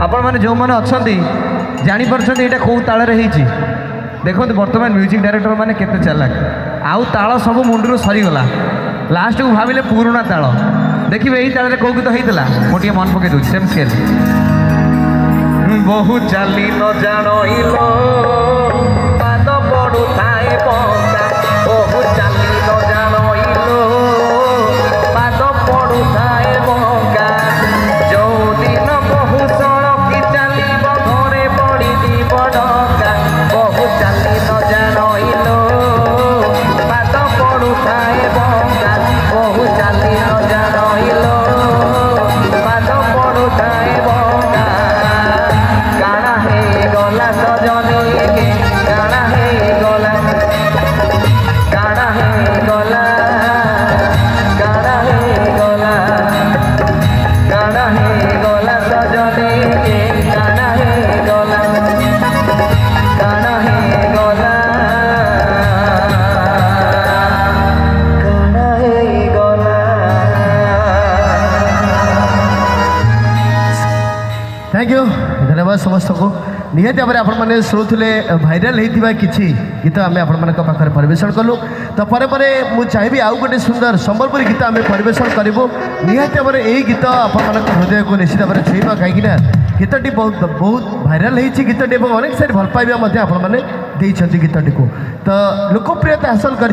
आपण मैंने जो मैंने अच्छा जापर ये कौ ताल देखो बर्तमान म्यूजिक डायरेक्टर मैंने केते चालाक आउ ताल सब मुंडू सरीगला लास्ट को भाविले पुराणा ताल देखिए यही ताल कौ गीत होता मुझे मन पकई दूसरी सेम स्केल बहु चाली न जानो पाद पड़ू थाए पंका बहु चाली न जानो पाद पड़ू थाए पंका जो दिन बहु सड़की चलो घरे पड़ी डका बहु चाली न जानो पाद पड़ू थाए पंका बहु चाली न जानो पाद पड़ू थाए पंका काना हे गला सजनी के काना हे गला काना हे गला काना हे गला काना हे गला सजनी के काना हे गला काना हे गला काना हे गला। थैंक यू धन्यवाद समस्त को निहती भाव में आपने शुणुले भाइराल होता किसी गीत आम आपे परिवेशन कलु तो पर मुझे चाहिए आउ गोटे सुंदर संबलपुरी गीत आम परिवेशन करूँ निहती भाव में यही गीत आप हृदय को निश्चित भाव में छुईवा कहीं गीतटी बहुत बहुत भाइराल होती गीतटी अनेक साइड भल पाइबा आपने गीतटी को तो लोकप्रियता हासिल कर